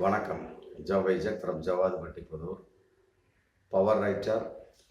வணக்கம். ஜவைஜக் from Javad பட்டிப்புதூர். Power writer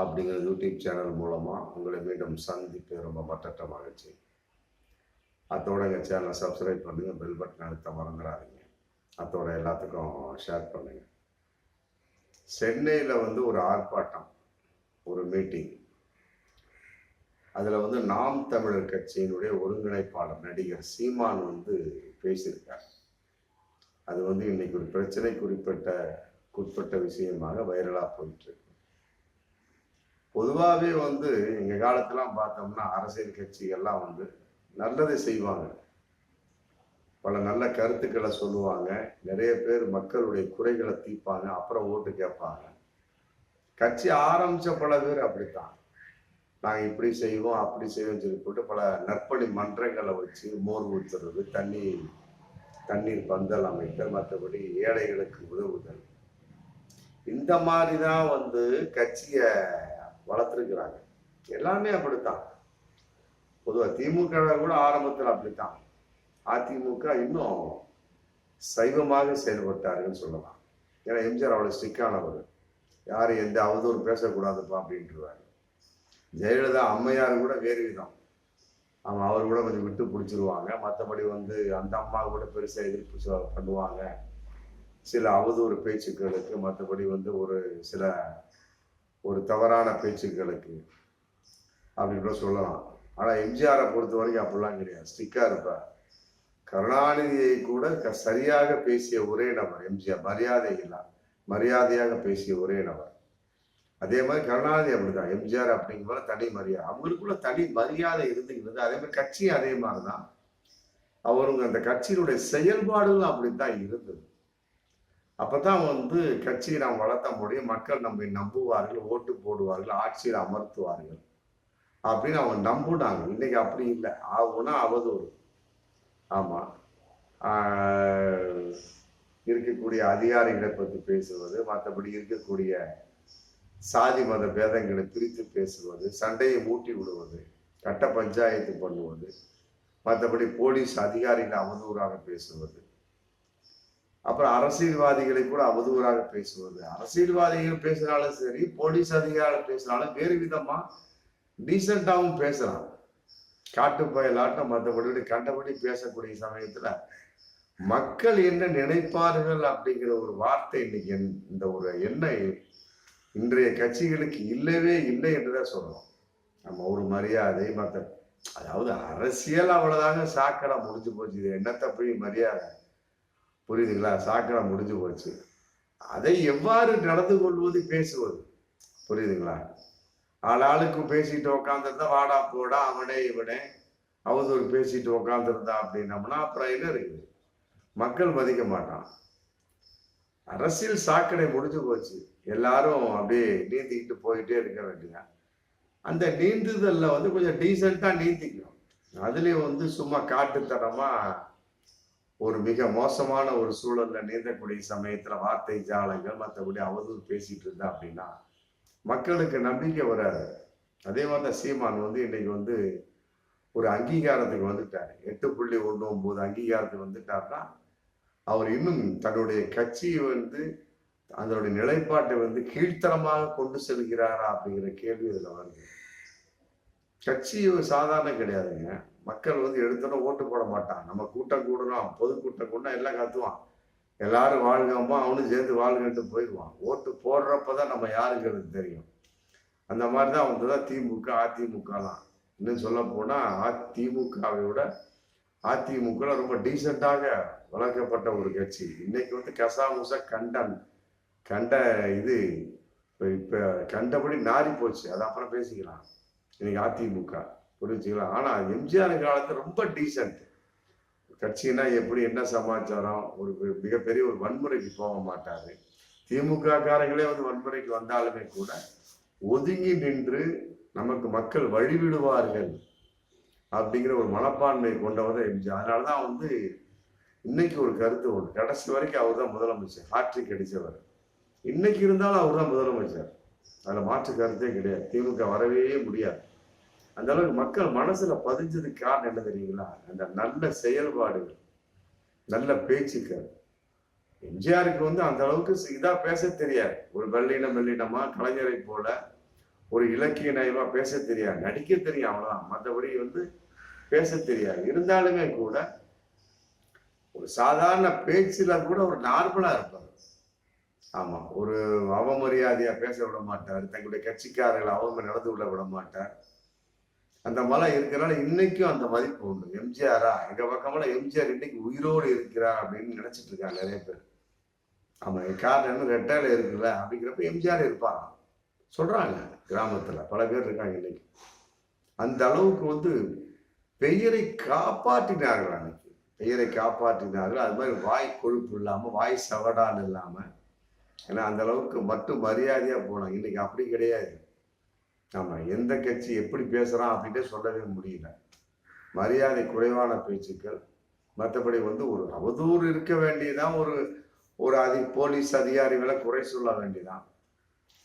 அப்படிங்கிற YouTube channel மூலமாக உங்களை மீண்டும் சந்திப்பு ரொம்ப மட்டற்ற மகிழ்ச்சி. அத்தோட எங்கள் சேனலை சப்ஸ்கிரைப் பண்ணுங்கள், பெல் பட்டன் அழுத்த மறந்துடாதீங்க. அத்தோட எல்லாத்துக்கும் ஷேர் பண்ணுங்கள். சென்னையில் ஒரு ஆர்ப்பாட்டம், ஒரு மீட்டிங். அதில் நாம் தமிழர் கட்சியினுடைய ஒருங்கிணைப்பாளர் நடிகர் சீமான் பேசியிருக்கார். அது இன்னைக்கு ஒரு பிரச்சனைக்குட்பட்ட விஷயமாக வைரலாக போயிட்டு இருக்கு. பொதுவாகவே எங்க காலத்துலாம் பார்த்தோம்னா அரசியல் கட்சிகள்லாம் நல்லதை செய்வாங்க, பல நல்ல கருத்துக்களை சொல்லுவாங்க, நிறைய பேர் மக்களுடைய குறைகளை தீர்ப்பாங்க, அப்புறம் ஓட்டு கேட்பாங்க. கட்சி ஆரம்பிச்ச பல பேர் அப்படித்தான், நாங்கள் இப்படி செய்வோம் அப்படி செய்வோம் சொல்லி போட்டு பல நற்பணி மன்றங்களை வச்சு மோர் ஊற்றுறது, தண்ணீர் பந்தல் அமைத்தல், மற்றபடி ஏழைகளுக்கு உதவுதல், இந்த மாதிரி தான் கட்சியை வளர்த்துருக்குறாங்க. எல்லாமே அப்படித்தான். பொதுவாக திமுக கூட ஆரம்பத்தில் அப்படித்தான். அதிமுக இன்னும் சைவமாக செயல்பட்டாருன்னு சொல்லலாம். ஏன்னா எம்ஜிஆர் அவ்வளோ ஸ்ட்ரிக்டானவர், யாரும் எந்த அவதூறு பேசக்கூடாதுப்பா அப்படின்ட்டுருவாரு. ஜெயலலிதா அம்மையார் கூட வேறு விதம், அவர் கூட கொஞ்சம் விட்டு பிடிச்சிருவாங்க. மற்றபடி அந்த அம்மா கூட பெருசாக எதிர்ப்பு பண்ணுவாங்க சில அவதூறு பேச்சுக்களுக்கு, மற்றபடி ஒரு தவறான பேச்சுக்களுக்கு அப்படின்னு கூட சொல்லலாம். ஆனால் எம்ஜிஆரை பொறுத்த வரைக்கும் அப்படிலாம் கிடையாது, ஸ்ட்ரிக்டாக இருப்பார். கருணாநிதியை கூட சரியாக பேசிய ஒரே நபர் எம்ஜிஆர், மரியாதையாக பேசிய ஒரே நபர். அதே மாதிரி கருணாநிதி அப்படிதான், எம்ஜிஆர் அப்படிங்கிற தனி மரியாதை, அவங்களுக்குள்ள தனி மரியாதை இருந்துக்கிறது. அதே மாதிரி கட்சியும் அதே மாதிரிதான், அவருங்க அந்த கட்சியினுடைய செயல்பாடுகளும் அப்படித்தான் இருந்தது. அப்பதான் கட்சியை நாம் வளர்த்த முடியும், மக்கள் நம்மை நம்புவார்கள், ஓட்டு போடுவார்கள், ஆட்சியில் அமர்த்துவார்கள் அப்படின்னு அவங்க நம்புனாங்க. இன்னைக்கு அப்படி இல்லை, ஆகுனா அவதூறு. ஆமா, இருக்கக்கூடிய அதிகாரிகளை பற்றி பேசுவது, மற்றபடி இருக்கக்கூடிய சாதி மத பேதங்களை பிரித்து பேசுவது, சண்டையை மூட்டி விடுவது, கட்ட பஞ்சாயத்து பண்ணுவது, மற்றபடி போலீஸ் அதிகாரிகளை அவதூறாக பேசுவது, அப்புறம் அரசியல்வாதிகளை கூட அவதூறாக பேசுவது. அரசியல்வாதிகள் பேசினாலும் சரி, போலீஸ் அதிகாரிகள் பேசினாலும் வேறு விதமா டீசெண்டாகவும் பேசுறாங்க, காட்டு பயலாட்டம் மற்றபடி கண்டபடி பேசக்கூடிய சமயத்துல மக்கள் என்ன நினைப்பார்கள் அப்படிங்கிற ஒரு வார்த்தை இன்னைக்கு இந்த ஒரு எண்ணெய் இன்றைய கட்சிகளுக்கு இல்லவே இல்லை என்றுதான் சொல்லணும். நம்ம ஒரு மரியாதை அதாவது அரசியல் அவ்வளவுதாங்க, சாக்கடை முடிஞ்சு போச்சு. இது என்னத்தை போய் மரியாதை, புரியுதுங்களா? சாக்கடை முடிஞ்சு போச்சு. அதை எவ்வாறு நடந்து கொள்வது, பேசுவது, புரியுதுங்களா? ஆளாளுக்கு பேசிட்டு உக்காந்துருந்தா வாடா போடா அவனே இவனே அவதூறு பேசிட்டு உக்காந்துருந்தா அப்படின்னம்னா அப்புறம் என்ன இருக்குது? மக்கள் மதிக்க மாட்டான். அரசியல் சாக்கடை முடிஞ்சு போச்சு, எல்லாரும் அப்படியே நீந்திக்கிட்டு போயிட்டே இருக்க வேண்டிய. அந்த நீந்துதல்ல கொஞ்சம் டீசெண்டா நீந்திக்கணும். அதுலயும் சும்மா காட்டுத்தனமா ஒரு மிக மோசமான ஒரு சூழல்ல நீந்தக்கூடிய சமயத்துல வார்த்தை ஜாலங்கள் மற்றபடி அவதூறு பேசிட்டு இருந்தா அப்படின்னா மக்களுக்கு நம்பிக்கை வராது. அதே மாதிரி சீமான் இன்னைக்கு ஒரு அங்கீகாரத்துக்கு வந்துட்டாரு. 8.19 அங்கீகாரத்துக்கு வந்துட்டாருன்னா அவர் இன்னும் தன்னுடைய கட்சியை அதனுடைய நிலைப்பாட்டை கீழ்த்தரமாக கொண்டு செல்கிறாரா அப்படிங்கிற கேள்வி இதுல வருது. கட்சி சாதாரண கிடையாதுங்க. மக்கள் எடுத்தோன்னா ஓட்டு போட மாட்டான். நம்ம கூட்டம் கூடணும், பொதுக்கூட்டம் கூட எல்லாம் கத்துவான், எல்லாரும் வாழ்கம்மா அவனும் சேர்ந்து வாழ்கன்ட்டு போயிடுவான். ஓட்டு போடுறப்பதான் நம்ம யாருங்கிறது தெரியும். அந்த மாதிரிதான் தான் திமுக அதிமுகலாம். இன்னும் சொல்ல போனா திமுகவை விட அதிமுக ரொம்ப டீசெண்டாக வளர்க்கப்பட்ட ஒரு கட்சி. இன்னைக்கு கசாமுசா கண்ட இது இப்ப கண்டபடி நாரி போச்சு. அது அப்புறம் பேசிக்கலாம். இன்னைக்கு அதிமுக, புரிஞ்சுக்கலாம். ஆனா எம்ஜிஆர் காலத்துல ரொம்ப டீசென்ட் கட்சினா எப்படி, என்ன சமாச்சாரம், ஒரு மிகப்பெரிய ஒரு வன்முறைக்கு போக மாட்டாரு. திமுக காரங்களே வன்முறைக்கு வந்தாலுமே கூட ஒதுங்கி நின்று நமக்கு மக்கள் வழிவிடுவார்கள் அப்படிங்கிற ஒரு மனப்பான்மை கொண்டவர் எம்ஜிஆர். அதனாலதான் இன்னைக்கு ஒரு கருத்து உண்டு, கடைசி வரைக்கும் அவர் தான் முதலமைச்சர், ஹாட்ரிக் அடிச்சவர். இன்னைக்கு இருந்தாலும் அவர் தான் முதலமைச்சர், அதுல மாற்று கருத்தே கிடையாது. திமுக வரவே முடியாது. அந்த அளவுக்கு மக்கள் மனசுல பதிஞ்சதுக்கு காரணம் என்ன தெரியுங்களா? அந்த நல்ல செயல்பாடுகள், நல்ல பேச்சுக்கள், எம்ஜிஆருக்கு வந்து அந்த அளவுக்கு இதா பேச தெரியாது. ஒரு மெல்லினமா கலைஞரை போல ஒரு இலக்கிய நயமா பேச தெரியாது, நடிக்க தெரியும் அவ்வளவுதான். மற்றபடி வந்து பேச தெரியாது. இருந்தாலுமே கூட ஒரு சாதாரண பேச்சுல கூட ஒரு நார்மலா இருப்பார். ஆமா, ஒரு அவமரியாதையா பேச விட மாட்டார், தங்களுடைய கட்சிக்காரர்களை நடந்து விட விட மாட்டார். அந்த மலை இருக்கிறனால இன்னைக்கும் அந்த மதிப்பு உண்டு. எம்ஜிஆரா எங்க பக்கமெல்லாம் எம்ஜிஆர் இன்னைக்கு உயிரோடு இருக்கிறார் அப்படின்னு நினைச்சிட்டு இருக்காங்க நிறைய பேர். ஆமா, காரணம் என்ன, ரெட்டையில இருக்குல்ல அப்படிங்கிறப்ப எம்ஜிஆர் இருப்பாங்க சொல்றாங்க. கிராமத்துல பல பேர் இருக்காங்க இன்னைக்கு. அந்த அளவுக்கு வந்து பெயரை காப்பாற்றினார்கள் அன்னைக்கு, பெயரை காப்பாற்றினார்கள். அது மாதிரி வாய் கொழுப்பு இல்லாம, வாய் சவடான் இல்லாம, ஏன்னா அந்த அளவுக்கு மட்டும் மரியாதையா போனாங்க. இன்னைக்கு அப்படி கிடையாது. ஆமா, எந்த கட்சி எப்படி பேசுறான் அப்படின்ட்டு சொல்லவே முடியல. மரியாதை குறைவான பேச்சுக்கள். மற்றபடி வந்து ஒரு அவதூறு இருக்க வேண்டியதான். ஒரு போலீஸ் அதிகாரிகளை குறை சொல்ல வேண்டியதான்.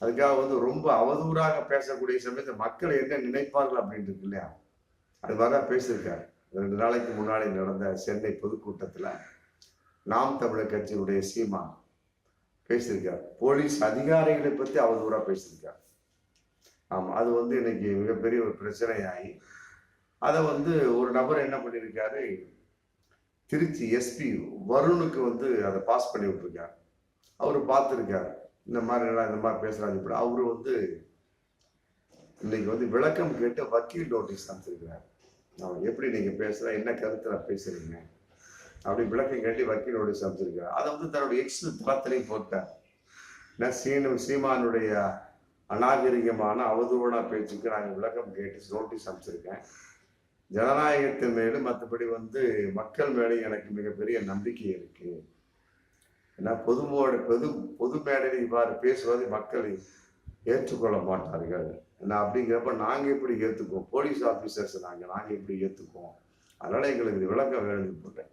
அதுக்காக வந்து ரொம்ப அவதூறாக பேசக்கூடிய சமயத்தை மக்கள் என்ன நினைப்பார்கள் அப்படின்னு இருக்கு இல்லையா, அது மாதிரிதான் பேசியிருக்காரு. 2 நாளைக்கு முன்னாடி நடந்த சென்னை பொதுக்கூட்டத்துல நாம் தமிழர் கட்சியினுடைய சீமா பேசியிருக்கார். போலீஸ் அதிகாரிகளை பத்தி அவதூறா பேசியிருக்கார். ஆமா, அது வந்து இன்னைக்கு மிகப்பெரிய ஒரு பிரச்சனையாகி அதை வந்து ஒரு நபர் என்ன பண்ணியிருக்காரு, திருச்சி எஸ்பி வருணுக்கு வந்து அதை பாஸ் பண்ணி விட்டுருக்காரு. அவரு பார்த்துருக்காரு, இந்த மாதிரி பேசுறாங்க. இப்படி அவரு வந்து இன்னைக்கு வந்து விளக்கம் கேட்டு வக்கீல் நோட்டீஸ் அனுப்பிச்சிருக்கிறார். எப்படி நீங்க பேசுற, என்ன கருத்துல பேசுறீங்க அப்படி விளக்கம் கேட்டு வக்கீல் நோட்டீஸ் அனுப்பிச்சிருக்காரு. அதை வந்து தன்னுடைய எக்ஸ் தளத்திலையும் போட்டார். சீமானுடைய அநாகரிகமான அவதூறான பேச்சுக்கு நாங்கள் விளக்கம் கேட்டு நோட்டீஸ் அனுப்பிச்சிருக்கேன். ஜனநாயகத்தின் மேலும் மற்றபடி வந்து மக்கள் மேலே எனக்கு மிகப்பெரிய நம்பிக்கை இருக்கு. ஏன்னா பொது மேடையில் இவ்வாறு பேசுவதை மக்கள் ஏற்றுக்கொள்ள மாட்டார்கள். ஏன்னா அப்படிங்கிறப்ப நாங்க எப்படி ஏத்துக்குவோம், போலீஸ் ஆபீசர்ஸ் நாங்க எப்படி ஏத்துக்குவோம், அதனால எங்களுக்கு விளக்கம் வேணும்னு போட்டேன்.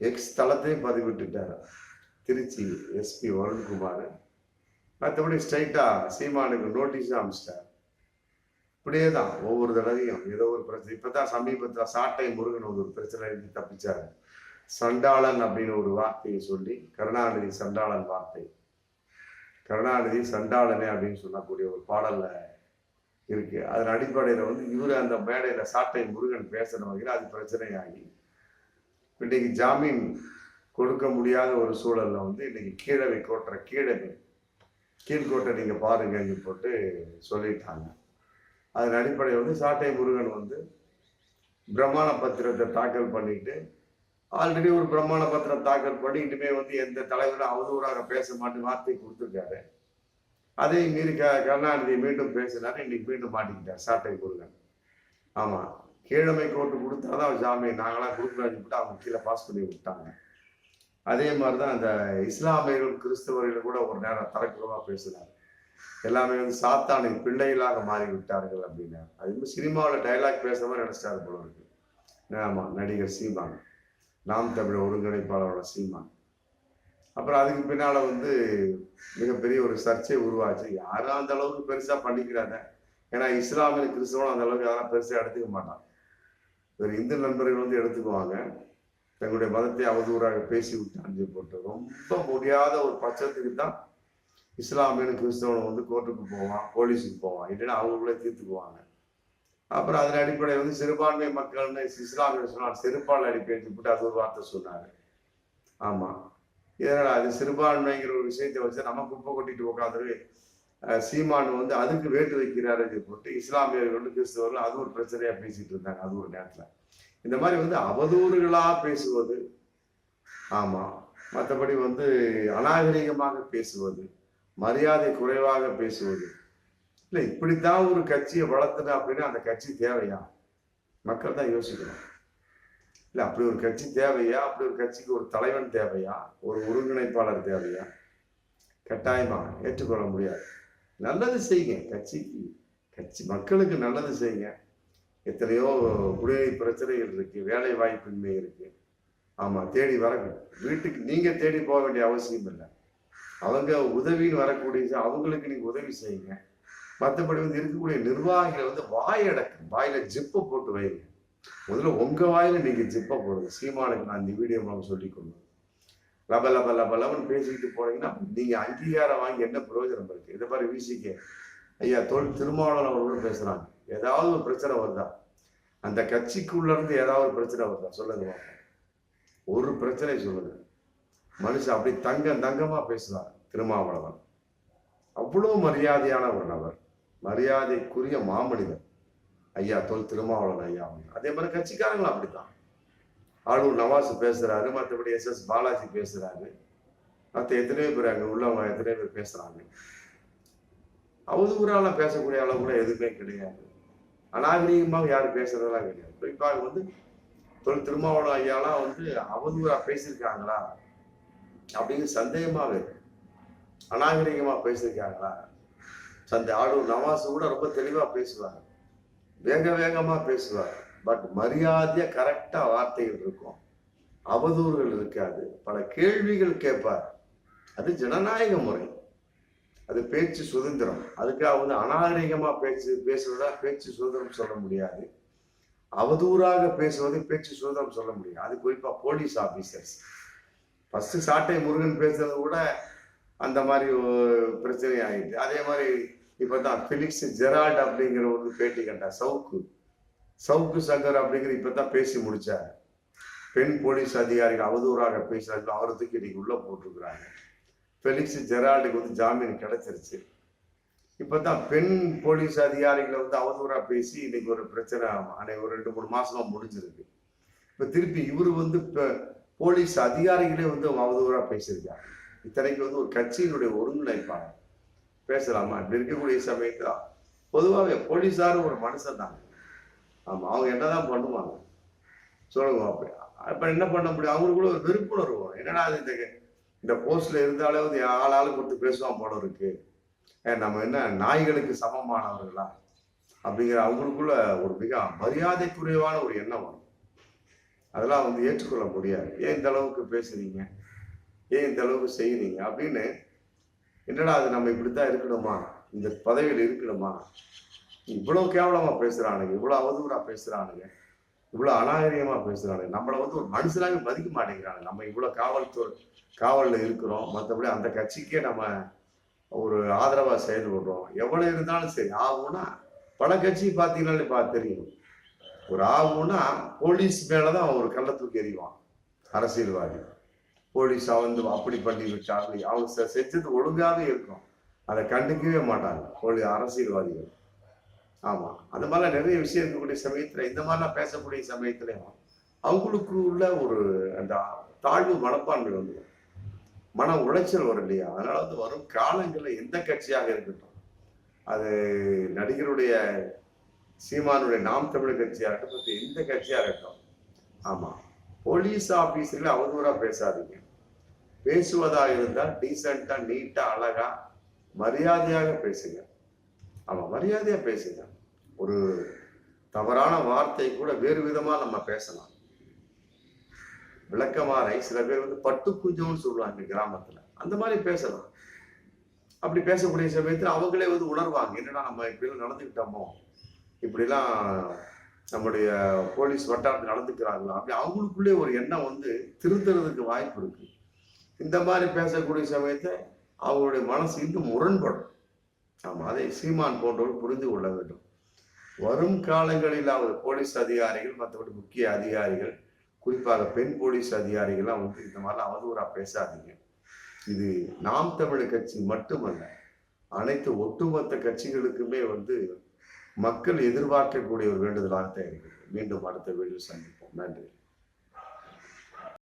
எக்ஸ் தளத்தையும் பதிவிட்டுட்டார் திருச்சி எஸ்பி வருண்குமார். மற்றபடி ஸ்ட்ரைட்டா சீமானுக்கு நோட்டீஸும் அனுப்பிச்சிட்டார். இப்படியே தான் ஒவ்வொரு தடவையும் ஏதோ ஒரு பிரச்சனை. இப்பதான் சமீபத்துல சாட்டை முருகன் ஒரு பிரச்சனை தப்பிச்சாரு. சண்டாளன் அப்படின்னு ஒரு வார்த்தையை சொல்லி, கருணாநிதி சண்டாளன் வார்த்தை, கருணாநிதி சண்டாளனே அப்படின்னு சொல்லக்கூடிய ஒரு பாடல்ல இருக்கு. அதன் அடிப்படையில வந்து இவரு அந்த மேடையில சாட்டை முருகன் பேசுற வகையில் அது பிரச்சனையாகி இன்னைக்கு ஜாமீன் கொடுக்க முடியாத ஒரு சூழல்ல வந்து இன்னைக்கு கீழ்கோட்டை நீங்க பாருங்க போட்டு சொல்லிட்டாங்க. அதன் அடிப்படையில் வந்து சாட்டை முருகன் வந்து பிரமாண பத்திரத்தை தாக்கல் பண்ணிட்டு, ஆல்ரெடி ஒரு பிரமாண பத்திரம் தாக்கல் பண்ணி இனிமே வந்து எந்த தலைவரும் அவதூறாக பேச மாட்டேன் வார்த்தை கொடுத்துருக்காரு. அதே மீறி கருணாநிதி மீண்டும் பேசினாரு. இன்னைக்கு மீண்டும் மாட்டிக்கிட்டார் சாட்டை முருகன். ஆமா, கீழமை கோர்ட்டு கொடுத்தாதான் ஜாமீன், நாங்களாம் கொடுக்கலான்னு அவங்க கீழே பாஸ் பண்ணி விட்டாங்க. அதே மாதிரிதான் அந்த இஸ்லாமியர்கள் கிறிஸ்தவர்கள் கூட ஒரு நேரம் தரக்குறவா பேசினார். எல்லாமே வந்து சாத்தானின் பிள்ளைகளாக மாறி விட்டார்கள் அப்படின்னா, அது சினிமாவில் டைலாக் பேசுற மாதிரி நினைச்சிட்டாரு போல இருக்கு. ஆமா, நடிகர் சீமான், நாம் தமிழர் ஒருங்கிணைப்பாளரோட சீமான். அப்புறம் அதுக்கு பின்னால வந்து மிகப்பெரிய ஒரு சர்ச்சை உருவாச்சு. யாரும் அந்த அளவுக்கு பெருசா பண்ணிக்கிறாங்க. ஏன்னா இஸ்லாமிய கிறிஸ்தவனும் அந்த அளவுக்கு அதெல்லாம் பெருசா எடுத்துக்க மாட்டான். ஒரு இந்து நண்பர்கள் வந்து எடுத்துக்குவாங்க, தங்களுடைய மதத்தை அவதூறாக பேசி விட்டான்னு போட்டு. ரொம்ப முடியாத ஒரு பட்சத்துக்கு தான் இஸ்லாமியனு கிறிஸ்தவனை வந்து கோர்ட்டுக்கு போவான், போலீஸுக்கு போவான், இல்லைன்னா அவங்களுக்குள்ளே தீர்த்துக்குவாங்க. அப்புறம் அதன் அடிப்படையில் வந்து சிறுபான்மை மக்கள்னு இஸ்லாமியர் சொன்னார், செருப்பால் அடிப்பேன்னு போட்டு அது ஒரு வார்த்தை சொன்னாரு. ஆமா, இதனால அது சிறுபான்மைங்கிற ஒரு விஷயத்தை வச்சு நம்ம குப்பை கொட்டிட்டு உட்காந்துரு சீமான் வந்து அதுக்கு வேட்டு வைக்கிறாரு போட்டு இஸ்லாமியர்கள் கிறிஸ்தவர்கள் அது ஒரு பிரச்சனையா பேசிட்டு இருந்தாங்க. அது ஒரு நேரத்துல இந்த மாதிரி வந்து அவதூறுகளா பேசுவது, ஆமா, மற்றபடி வந்து அநாகரிகமாக பேசுவது, மரியாதை குறைவாக பேசுவது, இல்லை இப்படித்தான் ஒரு கட்சியை வளர்த்துன அப்படின்னா அந்த கட்சி தேவையா? மக்கள் தான் யோசிக்கணும். இல்லை அப்படி ஒரு கட்சி தேவையா? அப்படி ஒரு கட்சிக்கு ஒரு தலைவன் தேவையா? ஒரு ஒருங்கிணைப்பாளர் தேவையா? கட்டாயமா ஏற்றுக்கொள்ள முடியாது. நல்லது செய்யுங்க, கட்சி மக்களுக்கு நல்லது செய்யுங்க. எத்தனையோ குடிநீர் பிரச்சனைகள் இருக்கு, வேலை வாய்ப்பின்மை இருக்கு. ஆமா, தேடி வர வீட்டுக்கு நீங்க தேடி போக வேண்டிய அவசியம் இல்லை. அவங்க உதவின்னு வரக்கூடிய அவங்களுக்கு நீங்க உதவி செய்யுங்க. மற்றபடி வந்து இருக்கக்கூடிய நிர்வாகிகளை வந்து வாயில ஜிப்பை போட்டு வைங்க. முதல்ல உங்க வாயில நீங்க ஜிப்பை போடுங்க. சீமானுக்கு நான் இந்த வீடியோ மூலம் சொல்லிக் கொள்வேன். லப லப லப லபன்னு பேசிக்கிட்டு போனீங்கன்னா நீங்க அங்கீகாரம் வாங்கி என்ன பிரயோஜனம் இருக்கு? இதை மாதிரி விசிக்க ஐயா திருமாவளவன் அவர்களும் பேசுறாங்க. ஏதாவது ஒரு பிரச்சனை வருதா? அந்த கட்சிக்குள்ள இருந்து ஏதாவது ஒரு பிரச்சனை வருதா? சொல்லுங்க. ஒரு பிரச்சனை சொல்லுங்க. மனுஷன் அப்படி தங்கமா பேசுவார் திருமாவளவன். அவ்வளவு மரியாதையான ஒரு நபர், மரியாதைக்குரிய மாமனிதர் ஐயா திருமாவளவன் ஐயா. அதே மாதிரி கட்சிக்காரங்களும் அப்படித்தான். ஆளூர் நவாஸ் பேசுறாரு, மற்றபடி SS பாலாஜி பேசுறாரு, மற்ற எத்தனையோ பேர் அங்க உள்ளவங்க எத்தனையோ பேர் பேசுறாங்க. அவதூறாலாம் பேசக்கூடிய அளவு கூட எதுவுமே கிடையாது. அநாகரீகமாக யாரும் பேசுறதெல்லாம் கிடையாது. குறிப்பாக திருமாவளவன் ஐயாலாம் அவதூறா பேசியிருக்காங்களா அப்படின்னு சந்தேகமாக இருக்கு. அநாகரிகமா பேசியிருக்காங்களா? ஆளூர் நவாஸ் கூட ரொம்ப தெளிவா பேசுவார், வேகமா பேசுவார். பட் மரியாதையா கரெக்டா வார்த்தைகள் இருக்கும், அவதூறுகள் இருக்காது, பல கேள்விகள் கேட்பார். அது ஜனநாயக முறை, அது பேச்சு சுதந்திரம். அதுக்காக அநாகரிகமா பேசுவதா பேச்சு சுதந்திரம் சொல்ல முடியாது. அவதூறாக பேசுவது பேச்சு சுதந்திரம் சொல்ல முடியாது. அது குறிப்பா போலீஸ் ஆபீசர்ஸ். ஃபர்ஸ்ட் சாட்டை முருகன் பேசுறது கூட அந்த மாதிரி பிரச்சனை ஆகிடுது. அதே மாதிரி இப்பதான் பிலிக்ஸ் ஜெரால்ட் அப்படிங்கிற ஒரு பேட்டி கண்டா, சவுக்கு சங்கர் அப்படிங்கிற இப்பதான் பேசி முடிச்சாரு. பெண் போலீஸ் அதிகாரிகள் அவதூறாக பேசுறாங்க, அவரை தூக்கி இன்னைக்கு உள்ள போட்டிருக்கிறாங்க. பெலிக்ஸ் ஜெரால்டுக்கு ஜாமீன் கிடைச்சிருச்சு. இப்பதான் பெண் போலீஸ் அதிகாரிகளை அவதூறா பேசி இன்னைக்கு ஒரு பிரச்சனை ஒரு 2-3 மாசமா முடிஞ்சிருக்கு. இப்ப திருப்பி இவரு போலீஸ் அதிகாரிகளே அவதூறா பேசியிருக்காங்க. இத்தனைக்கு ஒரு கட்சியினுடைய ஒருங்கிணைப்பாளர் பேசலாமா? இப்படி இருக்கக்கூடிய சமயத்துல பொதுவாகவே போலீஸாரும் ஒரு மனுஷன் தாங்க. ஆமா, அவங்க என்னதான் பண்ணுவாங்க சொல்லுங்க. அப்படி அப்ப என்ன பண்ண முடியும்? அவங்களுக்குள்ள ஒரு விருப்புணர்வு வரும். என்னடா இந்த போஸ்ட்ல இருந்தாலே ஆளாளு கொடுத்து பேசுவான் போல இருக்கு, நம்ம என்ன நாய்களுக்கு சமமானவர்களா அப்படிங்கிற அவங்களுக்குள்ள ஒரு மிக மரியாதைக்குறைவான ஒரு எண்ணம் வரும். அதெல்லாம் ஏற்றுக்கொள்ள முடியாது. ஏன் இந்த அளவுக்கு பேசுறீங்க, ஏன் இந்த அளவுக்கு செய்யறீங்க அப்படின்னு. என்னடா அது நம்ம இப்படித்தான் இருக்கணுமா, இந்த பதவியில் இருக்கணுமா, இவ்வளவு கேவலமா பேசுறானுங்க, இவ்வளவு அவதூறா பேசுறானுங்க, இவ்வளவு அநாகரிகமா பேசுறானுங்க, நம்மளை ஒரு மனுஷனாவே மதிக்க மாட்டேங்கிறாங்க. நம்ம இவ்வளவு காவல்ல இருக்கிறோம், மற்றபடி அந்த கட்சிக்கே நம்ம ஒரு ஆதரவா செயல்படுறோம். எவ்வளவு இருந்தாலும் சரி, ஆகும்னா பல கட்சி பார்த்தீங்கன்னா தெரியும். ஒரு ஆகும்னா போலீஸ் மேலதான் ஒரு கள்ள தூக்கி எறிவான் அரசியல்வாதி. போலீஸ் அப்படி பண்ணி விட்டாங்க, அவங்க செஞ்சது ஒழுங்காவே இருக்கும், அதை கண்டுக்கவே மாட்டாங்க அரசியல்வாதிகள். ஆமா, அந்த மாதிரிலாம் நிறைய விஷயம் இருக்கக்கூடிய சமயத்துல, இந்த மாதிரிலாம் பேசக்கூடிய சமயத்துலயும் அவங்களுக்கு உள்ள ஒரு அந்த தாழ்வு மனப்பான்மை மன உளைச்சல் வரும் இல்லையா? அதனால வரும் காலங்களில் எந்த கட்சியாக இருக்கட்டும், அது நடிகருடைய சீமானுடைய நாம் தமிழர் கட்சியாக இருக்கட்டும், எந்த கட்சியாக இருக்கட்டும், ஆமா, போலீஸ் ஆபீஸர்களை அவதூறா பேசாதீங்க. பேசுவதாக இருந்தால் டீசெண்டா, நீட்டா, அழகா, மரியாதையாக பேசுங்க. ஆமா, மரியாதையா பேசுங்க. ஒரு தவறான வார்த்தை கூட வேறு விதமா நம்ம பேசலாம். விளக்கமாறை சில பேர் பட்டு குஞ்சம்னு சொல்லுவாங்க கிராமத்துல, அந்த மாதிரி பேசலாம். அப்படி பேசக்கூடிய சமயத்துல அவங்களே உணர்வாங்க, என்னடா நம்ம இப்படி நடந்துக்கிட்டோமோ, இப்படிலாம் நம்முடைய போலீஸ் வட்டாரத்தில் நடந்துக்கிறாங்களா அப்படி அவங்களுக்குள்ளே ஒரு எண்ணம் திருத்துறதுக்கு வாய்ப்பு இருக்கு. இந்த மாதிரி பேசக்கூடிய சமயத்தை அவங்களுடைய மனசு இன்னும் முரண்படும். ஆமா, அதை சீமான் போன்றவர்கள் புரிந்து கொள்ள வேண்டும். வரும் காலங்களில் அவர் போலீஸ் அதிகாரிகள், மற்றபடி முக்கிய அதிகாரிகள், குறிப்பாக பெண் போலீஸ் அதிகாரிகள்லாம் இந்த மாதிரிலாம் அவதூறா பேசாதீங்க. இது நாம் தமிழர் கட்சி மட்டுமல்ல, அனைத்து ஒட்டுமொத்த கட்சிகளுக்குமே மக்கள் எதிர்பார்க்கக்கூடிய ஒரு வேண்டுதலாகத்தான் இருக்குது. மீண்டும் அடுத்த வீடியோ சந்திப்போம். நன்றி.